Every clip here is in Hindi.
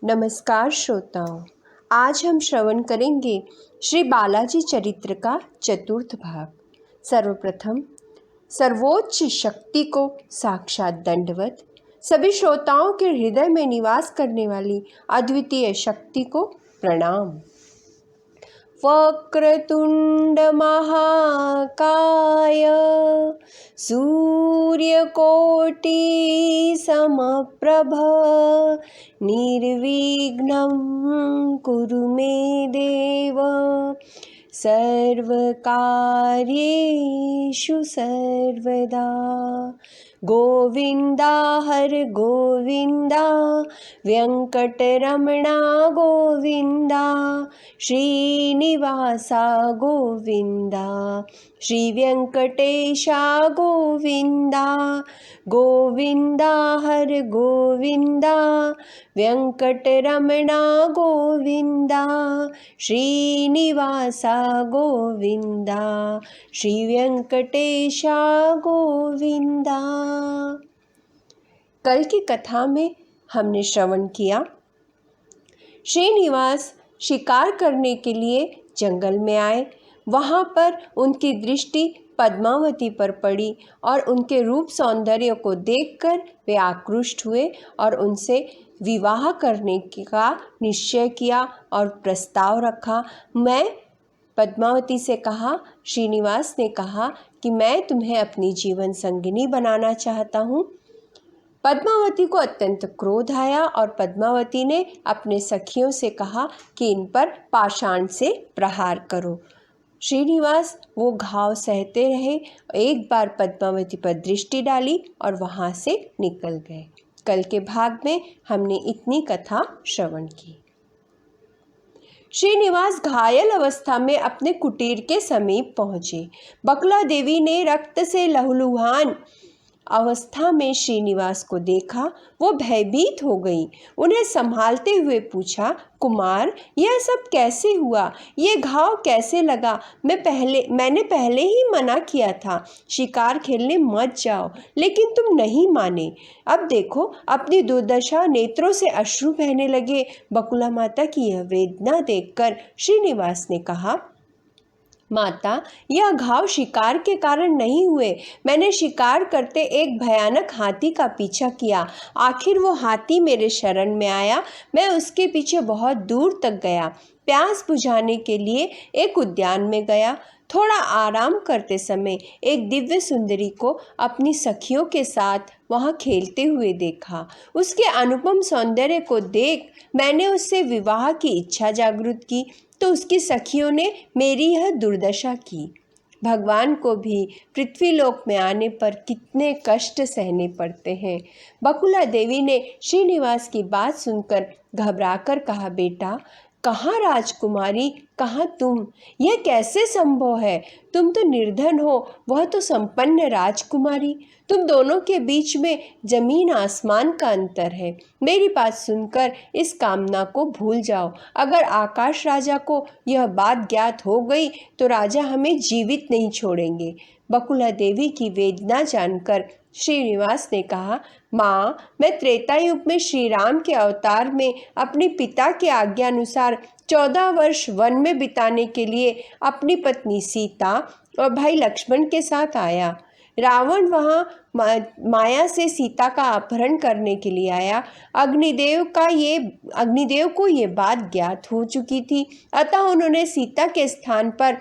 नमस्कार श्रोताओं, आज हम श्रवण करेंगे श्री बालाजी चरित्र का चतुर्थ भाग। सर्वप्रथम सर्वोच्च शक्ति को साक्षात दंडवत, सभी श्रोताओं के हृदय में निवास करने वाली अद्वितीय शक्ति को प्रणाम। वक्रतुंड महाकाय सूर्यकोटि समप्रभ निर्विघ्नं कुरु मे देव सर्वकार्येषु सर्वदा। गोविंदा हर गोविंदा वेंकटरमणा गोविंदा श्रीनिवासा गोविंदा श्री वेंकटेशा गोविंदा। गोविंदा हर गोविंदा वेंकटरमणा गोविंदा श्रीनिवासा गोविंदा श्री वेंकटेशा गोविंदा। कल की कथा में हमने श्रवण किया, श्रीनिवास शिकार करने के लिए जंगल में आए। वहाँ पर उनकी दृष्टि पद्मावती पर पड़ी और उनके रूप सौंदर्य को देखकर वे आकृष्ट हुए और उनसे विवाह करने का निश्चय किया और प्रस्ताव रखा। मैं पद्मावती से कहा, श्रीनिवास ने कहा कि मैं तुम्हें अपनी जीवन संगिनी बनाना चाहता हूँ। पद्मावती को अत्यंत क्रोध आया और पद्मावती ने अपने सखियों से कहा कि इन पर पाषाण से प्रहार करो। श्रीनिवास वो घाव सहते रहे, एक बार पद्मावती पर दृष्टि डाली और वहाँ से निकल गए। कल के भाग में हमने इतनी कथा श्रवण की। श्रीनिवास घायल अवस्था में अपने कुटीर के समीप पहुँचे। बकुला देवी ने रक्त से लहूलुहान अवस्था में श्रीनिवास को देखा। वो भयभीत हो गई। उन्हें संभालते हुए पूछा, कुमार, यह सब कैसे हुआ? ये घाव कैसे लगा? मैंने पहले ही मना किया था, शिकार खेलने मत जाओ, लेकिन तुम नहीं माने। अब देखो, अपनी दुर्दशा, नेत्रों से अश्रु बहने लगे। बकुला माता की यह वेदना देखकर श्रीनिवास ने कहा, माता, यह घाव शिकार के कारण नहीं हुए। मैंने शिकार करते एक भयानक हाथी का पीछा किया। आखिर वो हाथी मेरे शरण में आया। मैं उसके पीछे बहुत दूर तक गया। प्यास बुझाने के लिए एक उद्यान में गया। थोड़ा आराम करते समय एक दिव्य सुंदरी को अपनी सखियों के साथ वहाँ खेलते हुए देखा। उसके अनुपम सौंदर्य को देख मैंने उससे विवाह की इच्छा जागृत की, तो उसकी सखियों ने मेरी यह दुर्दशा की। भगवान को भी पृथ्वीलोक में आने पर कितने कष्ट सहने पड़ते हैं। बकुला देवी ने श्रीनिवास की बात सुनकर घबराकर कहा, बेटा, कहाँ राजकुमारी, कहाँ तुम? यह कैसे संभव है? तुम तो निर्धन हो, वह तो संपन्न राजकुमारी। तुम दोनों के बीच में जमीन आसमान का अंतर है। मेरी बात सुनकर इस कामना को भूल जाओ। अगर आकाश राजा को यह बात ज्ञात हो गई तो राजा हमें जीवित नहीं छोड़ेंगे। बकुला देवी की वेदना जानकर श्रीनिवास ने कहा, माँ, मैं त्रेता युग में श्री राम के अवतार में अपने पिता के आज्ञा अनुसार 14 वर्ष वन में बिताने के लिए अपनी पत्नी सीता और भाई लक्ष्मण के साथ आया। रावण वहाँ माया से सीता का अपहरण करने के लिए आया। अग्निदेव को ये बात ज्ञात हो चुकी थी, अतः उन्होंने सीता के स्थान पर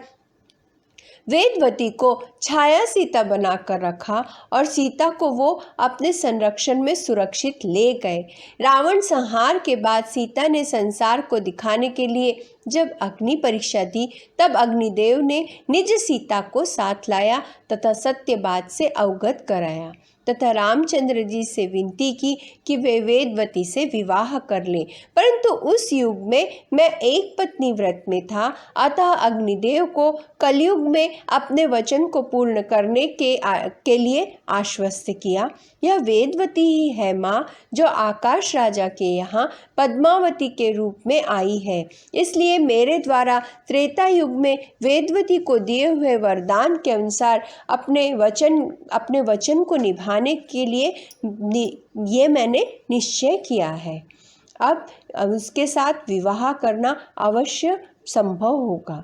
वेदवती को छाया सीता बनाकर रखा और सीता को वो अपने संरक्षण में सुरक्षित ले गए। रावण संहार के बाद सीता ने संसार को दिखाने के लिए जब अग्नि परीक्षा दी, तब अग्निदेव ने निज सीता को साथ लाया तथा सत्य बात से अवगत कराया तथा रामचंद्र जी से विनती की कि वे वेदवती से विवाह कर लें। परंतु उस युग में मैं एक पत्नी व्रत में था, अतः अग्निदेव को कलयुग में अपने वचन को पूर्ण करने के लिए आश्वस्त किया। यह वेदवती ही है माँ, जो आकाश राजा के यहाँ पद्मावती के रूप में आई है। इसलिए मेरे द्वारा त्रेता युग में वेदवती को दिए हुए वरदान के अनुसार अपने वचन को निभाने के लिए ये मैंने निश्चय किया है। अब उसके साथ विवाह करना अवश्य संभव होगा।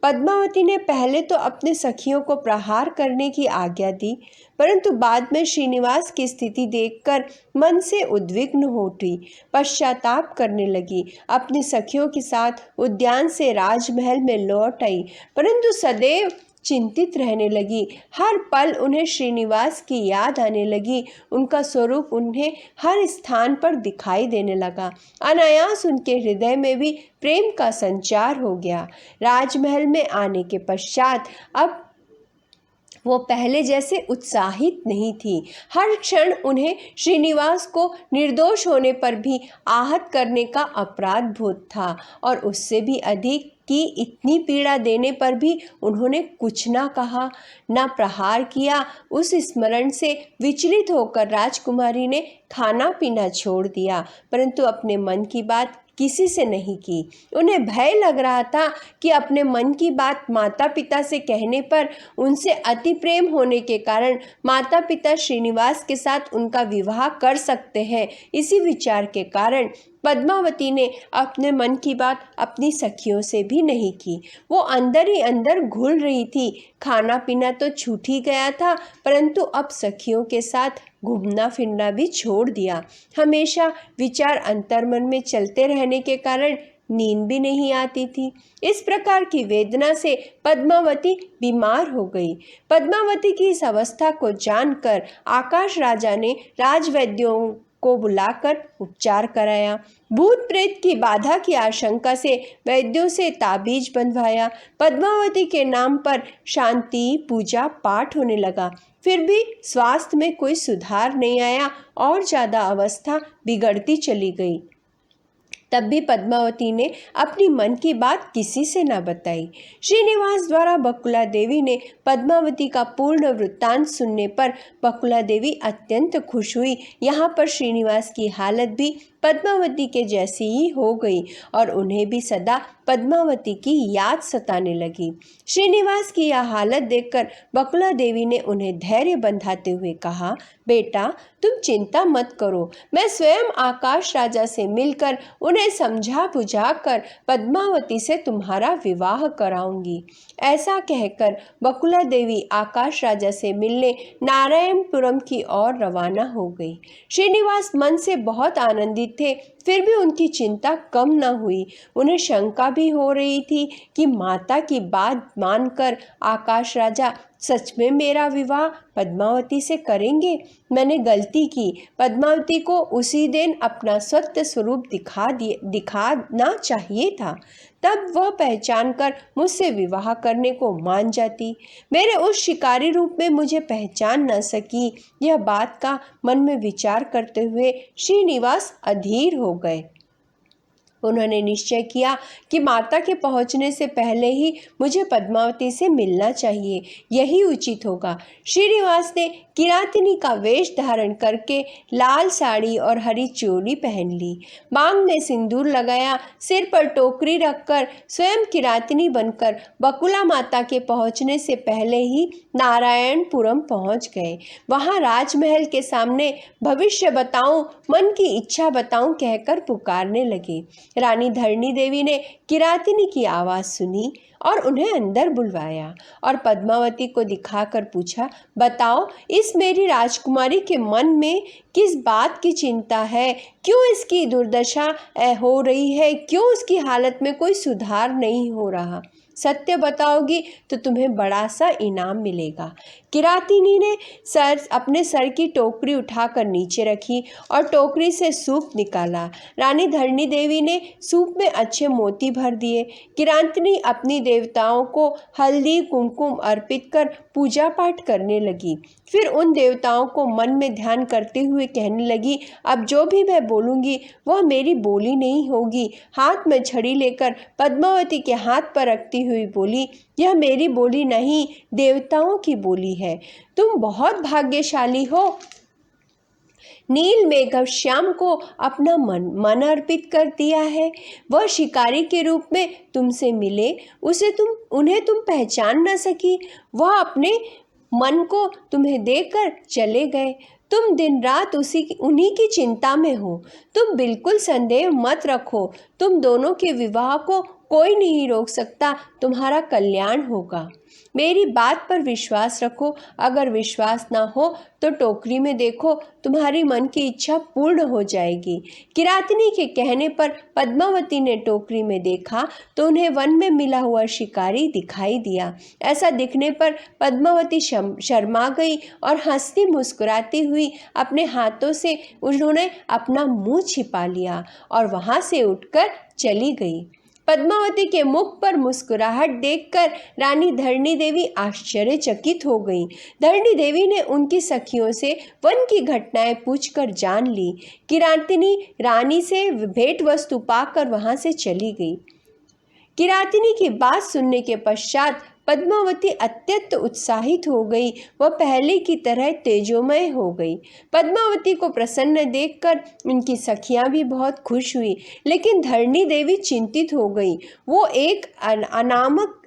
पद्मावती ने पहले तो अपने सखियों को प्रहार करने की आज्ञा दी, परंतु बाद में श्रीनिवास की स्थिति देखकर मन से उद्विग्न हो उठी, पश्चाताप करने लगी। अपनी सखियों के साथ उद्यान से राजमहल में लौट आई, परंतु सदैव चिंतित रहने लगी। हर पल उन्हें श्रीनिवास की याद आने लगी। उनका स्वरूप उन्हें हर स्थान पर दिखाई देने लगा। अनायास उनके हृदय में भी प्रेम का संचार हो गया। राजमहल में आने के पश्चात अब वो पहले जैसे उत्साहित नहीं थी। हर क्षण उन्हें श्रीनिवास को निर्दोष होने पर भी आहत करने का अपराध बोध था, और उससे भी अधिक कि इतनी पीड़ा देने पर भी उन्होंने कुछ ना कहा, ना प्रहार किया। उस स्मरण से विचलित होकर राजकुमारी ने खाना पीना छोड़ दिया, परंतु अपने मन की बात किसी से नहीं की। उन्हें भय लग रहा था कि अपने मन की बात माता पिता से कहने पर उनसे अति प्रेम होने के कारण माता पिता श्रीनिवास के साथ उनका विवाह कर सकते हैं। इसी विचार के कारण पद्मावती ने अपने मन की बात अपनी सखियों से भी नहीं की। वो अंदर ही अंदर घुल रही थी। खाना पीना तो छूट ही गया था, परंतु अब सखियों के साथ घूमना फिरना भी छोड़ दिया। हमेशा विचार अंतर्मन में चलते रहने के कारण नींद भी नहीं आती थी। इस प्रकार की वेदना से पद्मावती बीमार हो गई। पद्मावती की इस अवस्था को जानकर आकाश राजा ने राजवैद्यों को बुलाकर उपचार कराया। भूत प्रेत की बाधा की आशंका से वैद्यों से ताबीज बंधवाया। पद्मावती के नाम पर शांति पूजा पाठ होने लगा, फिर भी स्वास्थ्य में कोई सुधार नहीं आया और ज़्यादा अवस्था बिगड़ती चली गई। तब भी पद्मावती ने अपनी मन की बात किसी से न बताई। श्रीनिवास द्वारा बकुला देवी ने पद्मावती का पूर्ण वृत्तांत सुनने पर बकुला देवी अत्यंत खुश हुई। यहाँ पर श्रीनिवास की हालत भी पद्मावती के जैसी ही हो गई और उन्हें भी सदा पद्मावती की याद सताने लगी। श्रीनिवास की यह हालत देखकर बकुला देवी ने उन्हें धैर्य बंधाते हुए कहा, बेटा तुम चिंता मत करो, मैं स्वयं आकाश राजा से मिलकर उन्हें समझा बुझाकर पद्मावती से तुम्हारा विवाह कराऊंगी। ऐसा कहकर बकुला देवी आकाश राजा से मिलने नारायणपुरम की ओर रवाना हो गई। श्रीनिवास मन से बहुत आनंदित थे, फिर भी उनकी चिंता कम न हुई। उन्हें शंका भी हो रही थी कि माता की बात मानकर आकाश राजा सच में मेरा विवाह पद्मावती से करेंगे। मैंने गलती की, पद्मावती को उसी दिन अपना सत्य स्वरूप दिखाना चाहिए था, तब वह पहचान कर मुझसे विवाह करने को मान जाती। मेरे उस शिकारी रूप में मुझे पहचान न सकी। यह बात का मन में विचार करते हुए श्रीनिवास अधीर हो गए। उन्होंने निश्चय किया कि माता के पहुंचने से पहले ही मुझे पद्मावती से मिलना चाहिए, यही उचित होगा। श्रीनिवास ने किरातिनी का वेश धारण करके लाल साड़ी और हरी चोली पहन ली, मांग में सिंदूर लगाया, सिर पर टोकरी रखकर स्वयं किरातिनी बनकर बकुला माता के पहुंचने से पहले ही नारायणपुरम पहुंच गए। वहां राजमहल के सामने भविष्य बताऊं, मन की इच्छा बताऊं कहकर पुकारने लगे। रानी धरणी देवी ने किरातिनी की आवाज़ सुनी और उन्हें अंदर बुलवाया और पद्मावती को दिखाकर पूछा, बताओ इस मेरी राजकुमारी के मन में किस बात की चिंता है? क्यों इसकी दुर्दशा हो रही है? क्यों उसकी हालत में कोई सुधार नहीं हो रहा? सत्य बताओगी तो तुम्हें बड़ा सा इनाम मिलेगा। किरातिनी ने अपने सर की टोकरी उठाकर नीचे रखी और टोकरी से सूप निकाला। रानी धरणी देवी ने सूप में अच्छे मोती भर दिए। किरातिनी अपनी देवताओं को हल्दी कुमकुम अर्पित कर पूजा पाठ करने लगी। फिर उन देवताओं को मन में ध्यान करते हुए कहने लगी, अब जो भी मैं बोलूँगी वह मेरी बोली नहीं होगी। हाथ में छड़ी लेकर पद्मावती के हाथ पर रखती हुई बोली, यह मेरी बोली नहीं, देवताओं की बोली है। तुम बहुत भाग्यशाली हो। नील मेघ श्याम को अपना मन अर्पित कर दिया है। वह शिकारी के रूप में तुमसे मिले, उन्हें तुम पहचान न सकी। वह अपने मन को तुम्हें देकर चले गए। तुम दिन रात उन्हीं की चिंता में हो। तुम बिल्कुल संदेह मत रखो, तुम दोनों के विवाह को कोई नहीं रोक सकता, तुम्हारा कल्याण होगा। मेरी बात पर विश्वास रखो, अगर विश्वास ना हो तो टोकरी में देखो, तुम्हारी मन की इच्छा पूर्ण हो जाएगी। किरातिनी के कहने पर पद्मावती ने टोकरी में देखा तो उन्हें वन में मिला हुआ शिकारी दिखाई दिया। ऐसा दिखने पर पद्मावती शर्मा गई और हंसती मुस्कुराती हुई अपने हाथों से उन्होंने अपना मुंह छिपा लिया और वहां से उठकर चली गई। पद्मावती के मुख पर मुस्कुराहट देखकर रानी धरणी देवी आश्चर्यचकित हो गई। धरणी देवी ने उनकी सखियों से वन की घटनाएं पूछकर जान ली। किरातिनी रानी से भेंट वस्तु पाकर वहां से चली गई। किरातिनी की बात सुनने के पश्चात पद्मावती अत्यंत उत्साहित हो गई। वह पहले की तरह तेजोमय हो गई। पद्मावती को प्रसन्न देखकर उनकी सखियां भी बहुत खुश हुई, लेकिन धरणी देवी चिंतित हो गई। वो एक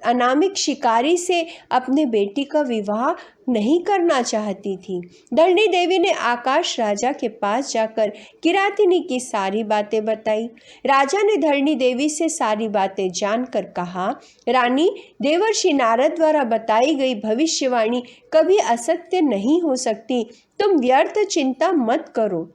अनामिक शिकारी से अपने बेटी का विवाह नहीं करना चाहती थी। धरणी देवी ने आकाश राजा के पास जाकर किरातिनी की सारी बातें बताई। राजा ने धरणी देवी से सारी बातें जानकर कहा, रानी, देवर्षि नारद द्वारा बताई गई भविष्यवाणी कभी असत्य नहीं हो सकती। तुम व्यर्थ चिंता मत करो।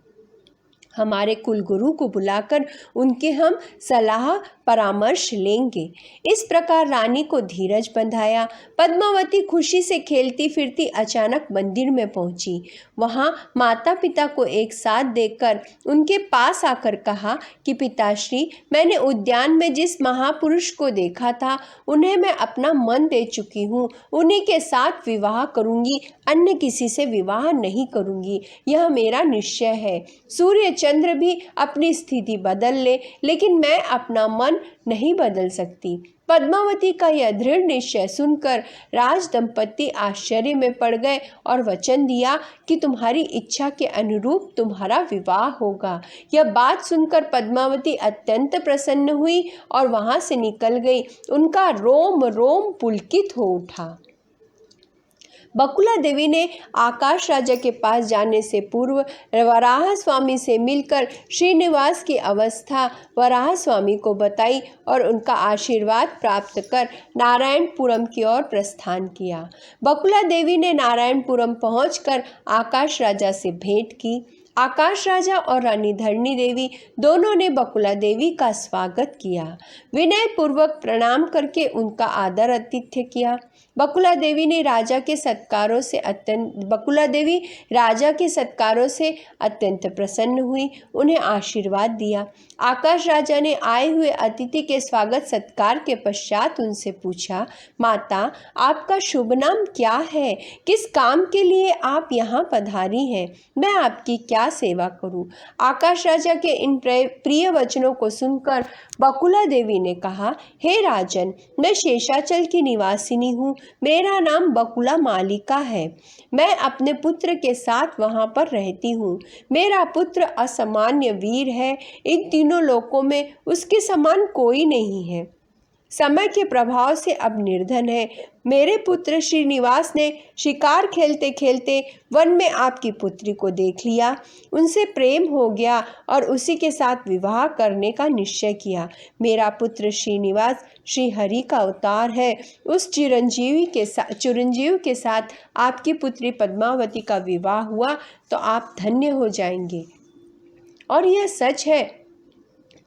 हमारे कुलगुरु को बुलाकर उनके हम सलाह परामर्श लेंगे। इस प्रकार रानी को धीरज बंधाया। पद्मावती खुशी से खेलती फिरती अचानक मंदिर में पहुंची। वहां माता पिता को एक साथ देखकर उनके पास आकर कहा कि पिताश्री, मैंने उद्यान में जिस महापुरुष को देखा था उन्हें मैं अपना मन दे चुकी हूँ। उन्हीं के साथ विवाह करूंगी, अन्य किसी से विवाह नहीं करूंगी। यह मेरा निश्चय है। सूर्य चंद्र भी अपनी स्थिति बदल ले, लेकिन मैं अपना मन नहीं बदल सकती। पद्मावती का यह दृढ़ निश्चय सुनकर राज दंपति आश्चर्य में पड़ गए और वचन दिया कि तुम्हारी इच्छा के अनुरूप तुम्हारा विवाह होगा। यह बात सुनकर पद्मावती अत्यंत प्रसन्न हुई और वहां से निकल गई। उनका रोम रोम पुलकित हो उठा। बकुला देवी ने आकाश राजा के पास जाने से पूर्व वराह स्वामी से मिलकर श्रीनिवास की अवस्था वराह स्वामी को बताई और उनका आशीर्वाद प्राप्त कर नारायणपुरम की ओर प्रस्थान किया। बकुला देवी ने नारायणपुरम पहुंचकर आकाश राजा से भेंट की। आकाश राजा और रानी धरणी देवी दोनों ने बकुला देवी का स्वागत किया। विनय पूर्वक प्रणाम करके उनका आदर आतिथ्य किया। बकुला देवी राजा के सत्कारों से अत्यंत प्रसन्न हुई, उन्हें आशीर्वाद दिया। आकाश राजा ने आए हुए अतिथि के स्वागत सत्कार के पश्चात उनसे पूछा, माता, आपका शुभ नाम क्या है? किस काम के लिए आप यहाँ पधारी हैं? मैं आपकी क्या सेवा करूं? आकाश राजा के इन प्रिय वचनों को सुनकर बकुला देवी ने कहा, हे राजन, मैं शेषाचल की निवासिनी हूँ। मेरा नाम बकुला मालिका है। मैं अपने पुत्र के साथ वहाँ पर रहती हूँ। मेरा पुत्र असामान्य वीर है। इन तीनों लोकों में उसके समान कोई नहीं है। समय के प्रभाव से अब निर्धन है। मेरे पुत्र श्रीनिवास ने शिकार खेलते खेलते वन में आपकी पुत्री को देख लिया, उनसे प्रेम हो गया और उसी के साथ विवाह करने का निश्चय किया। मेरा पुत्र श्रीनिवास श्री हरि का अवतार है। उस चिरंजीव के साथ आपकी पुत्री पद्मावती का विवाह हुआ तो आप धन्य हो जाएंगे। और यह सच है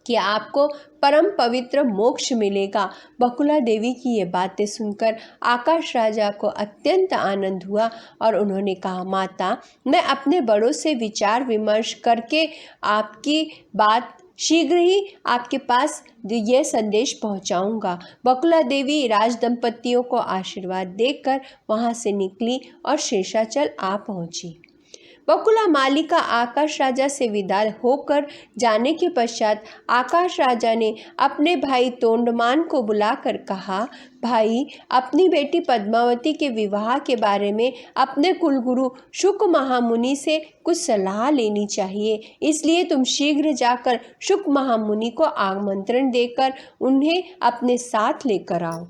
कि आपको परम पवित्र मोक्ष मिलेगा। बकुला देवी की ये बातें सुनकर आकाश राजा को अत्यंत आनंद हुआ और उन्होंने कहा, माता, मैं अपने बड़ों से विचार विमर्श करके आपकी बात शीघ्र ही आपके पास यह संदेश पहुंचाऊंगा। बकुला देवी राजदंपतियों को आशीर्वाद देकर वहां से निकली और शेषाचल आ पहुंची। बकुला मालिका आकाश राजा से विदा होकर जाने के पश्चात आकाश राजा ने अपने भाई तोंडमान को बुलाकर कहा, भाई, अपनी बेटी पद्मावती के विवाह के बारे में अपने कुलगुरु शुक महामुनि से कुछ सलाह लेनी चाहिए। इसलिए तुम शीघ्र जाकर शुक महामुनि को आमंत्रण देकर उन्हें अपने साथ लेकर आओ।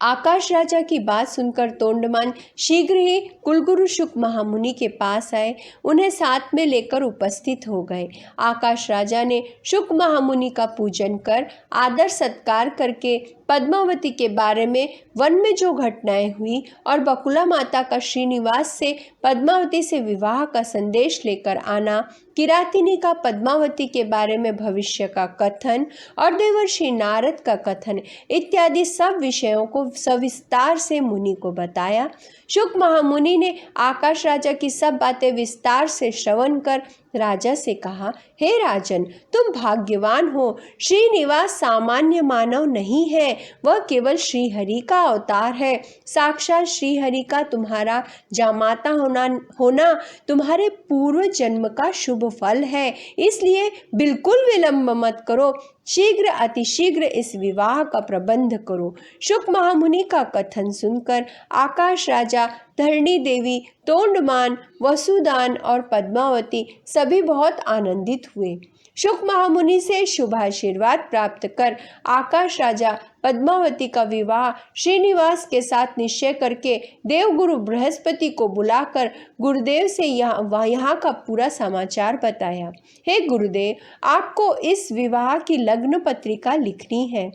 आकाश राजा की बात सुनकर तोंडमान शीघ्र ही कुलगुरु शुक महामुनि के पास आए, उन्हें साथ में लेकर उपस्थित हो गए। आकाश राजा ने शुक महामुनि का पूजन कर आदर सत्कार करके पद्मावती के बारे में वन में जो घटनाएं हुई और बकुला माता का श्रीनिवास से पद्मावती से विवाह का संदेश लेकर आना, किरातिनी का पद्मावती के बारे में भविष्य का कथन और देवर्षि नारद का कथन इत्यादि सब विषयों को सविस्तार से मुनि को बताया। शुक महामुनि ने आकाश राजा की सब बातें विस्तार से श्रवण कर राजा से कहा, हे राजन, तुम भाग्यवान हो। श्रीनिवास सामान्य मानव नहीं है, वह केवल श्रीहरि का अवतार है। साक्षात श्रीहरि का तुम्हारा जामाता होना तुम्हारे पूर्व जन्म का शुभ फल है, इसलिए बिल्कुल विलंब मत करो, शीघ्र अतिशीघ्र इस विवाह का प्रबंध करो। शुक महामुनि का कथन सुनकर आकाश राजा, धरणी देवी, तोंडमान, वसुदान और पद्मावती सभी बहुत आनंदित हुए। शुक महामुनि से शुभाशीर्वाद प्राप्त कर आकाश राजा पद्मावती का विवाह श्रीनिवास के साथ निश्चय करके देवगुरु बृहस्पति को बुलाकर गुरुदेव से यहाँ का पूरा समाचार बताया। हे गुरुदेव, आपको इस विवाह की लग्न पत्रिका लिखनी है।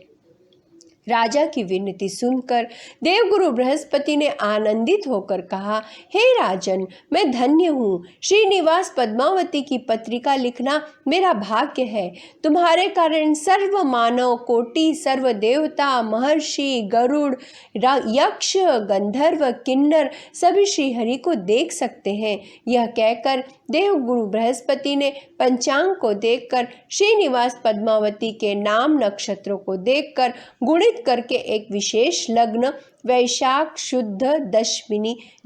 राजा की विनती सुनकर देवगुरु बृहस्पति ने आनंदित होकर कहा, हे राजन, मैं धन्य हूँ। श्रीनिवास पद्मावती की पत्रिका लिखना मेरा भाग्य है। तुम्हारे कारण सर्व मानव कोटि, सर्व देवता, महर्षि, गरुड़, यक्ष, गंधर्व, किन्नर सभी श्रीहरि को देख सकते हैं। यह कहकर देवगुरु बृहस्पति ने पंचांग को देखकर श्रीनिवास पद्मावती के नाम नक्षत्रों को देखकर गुणित करके एक विशेष लग्न वैशाख शुद्ध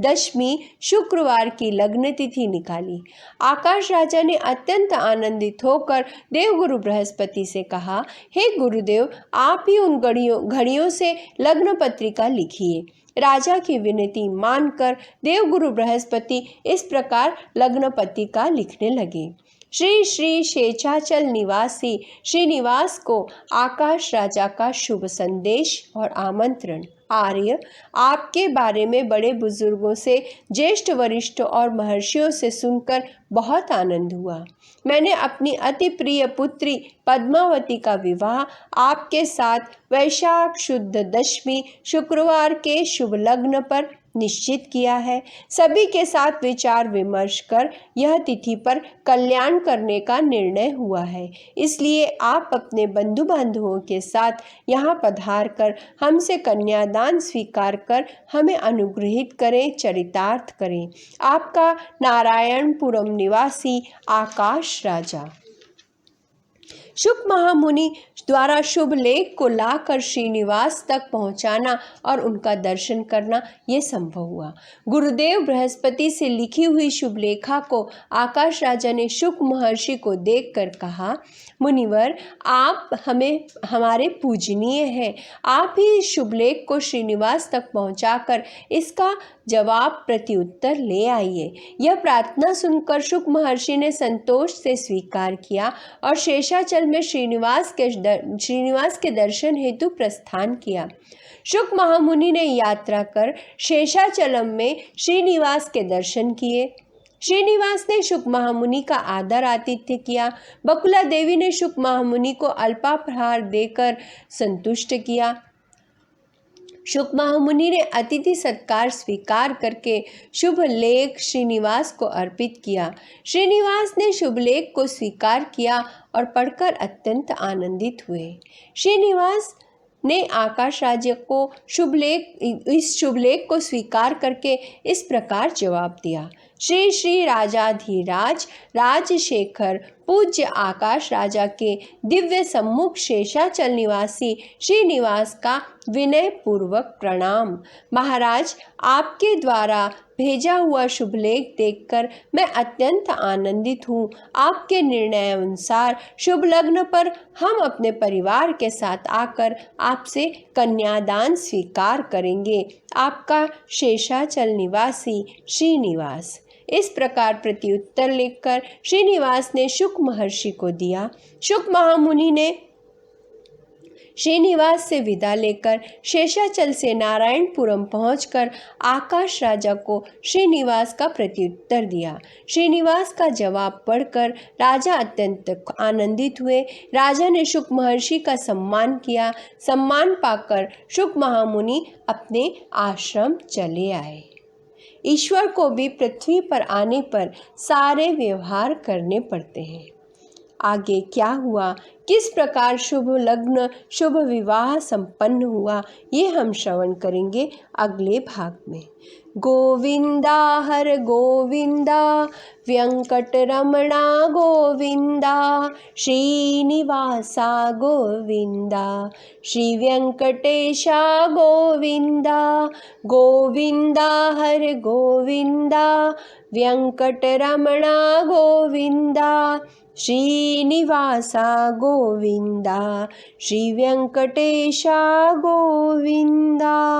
दशमी शुक्रवार की लग्न तिथि निकाली। आकाश राजा ने अत्यंत आनंदित होकर देवगुरु बृहस्पति से कहा, हे गुरुदेव, आप ही उन घड़ियों से लग्न पत्रिका लिखिए। राजा की विनती मानकर देवगुरु बृहस्पति इस प्रकार लग्न पत्रिका लिखने लगे। श्री श्री शेषाचल निवासी श्रीनिवास को आकाश राजा का शुभ संदेश और आमंत्रण। आर्य, आपके बारे में बड़े बुजुर्गों से, ज्येष्ठ वरिष्ठ और महर्षियों से सुनकर बहुत आनंद हुआ। मैंने अपनी अति प्रिय पुत्री पद्मावती का विवाह आपके साथ वैशाख शुद्ध दशमी शुक्रवार के शुभ लग्न पर निश्चित किया है। सभी के साथ विचार विमर्श कर यह तिथि पर कल्याण करने का निर्णय हुआ है। इसलिए आप अपने बंधु बांधवों के साथ यहाँ पधार कर हमसे कन्यादान स्वीकार कर हमें अनुग्रहित करें, चरितार्थ करें। आपका नारायणपुरम निवासी आकाश राजा। शुक महामुनि द्वारा शुभ लेख को लाकर श्रीनिवास तक पहुंचाना और उनका दर्शन करना ये संभव हुआ। गुरुदेव बृहस्पति से लिखी हुई शुभ लेखा को आकाश राजा ने शुक महर्षि को देखकर कहा, मुनिवर, आप हमारे पूजनीय हैं। आप ही इस शुभ लेख को श्रीनिवास तक पहुंचाकर इसका जवाब प्रत्युत्तर ले आइए। यह प्रार्थना सुनकर शुक महर्षि ने संतोष से स्वीकार किया और शेषाचल में श्रीनिवास के दर्शन हेतु प्रस्थान किया। शुक महामुनि ने यात्रा कर शेषाचलम में श्रीनिवास के दर्शन किए। श्रीनिवास ने शुक महामुनि का आदर आतिथ्य किया। बकुला देवी ने शुक महामुनि को अल्पाहार देकर संतुष्ट किया। शुक महामुनि ने अतिथि सत्कार स्वीकार करके शुभ लेख श्रीनिवास को अर्पित किया। श्रीनिवास ने शुभ लेख को स्वीकार किया और पढ़कर अत्यंत आनंदित हुए। श्रीनिवास ने आकाश राज्य को इस शुभ लेख को स्वीकार करके इस प्रकार जवाब दिया। श्री श्री राजाधिराज राजशेखर पूज्य आकाश राजा के दिव्य सम्मुख शेषाचल निवासी श्रीनिवास का विनय पूर्वक प्रणाम। महाराज, आपके द्वारा भेजा हुआ शुभ लेख देखकर मैं अत्यंत आनंदित हूँ। आपके निर्णय अनुसार शुभ लग्न पर हम अपने परिवार के साथ आकर आपसे कन्यादान स्वीकार करेंगे। आपका शेषाचल निवासी श्रीनिवास। इस प्रकार प्रत्युत्तर लिखकर श्रीनिवास ने शुक महर्षि को दिया। शुक महामुनि ने श्रीनिवास से विदा लेकर शेषाचल से नारायणपुरम पहुंचकर आकाश राजा को श्रीनिवास का प्रत्युत्तर दिया। श्रीनिवास का जवाब पढ़कर राजा अत्यंत आनंदित हुए। राजा ने शुक महर्षि का सम्मान किया। सम्मान पाकर शुक महामुनि अपने आश्रम चले आए। ईश्वर को भी पृथ्वी पर आने पर सारे व्यवहार करने पड़ते हैं। आगे क्या हुआ, किस प्रकार शुभ लग्न शुभ विवाह संपन्न हुआ, ये हम श्रवण करेंगे अगले भाग में। गोविंदा हर गोविंदा वेंकटरमणा गोविंदा श्रीनिवासा गोविंदा श्री वेंकटेशा गोविंदा। गोविंदा हर गोविंदा वेंकटरमणा गोविंदा श्रीनिवासा गोविंदा श्री वेंकटेशा गोविंदा।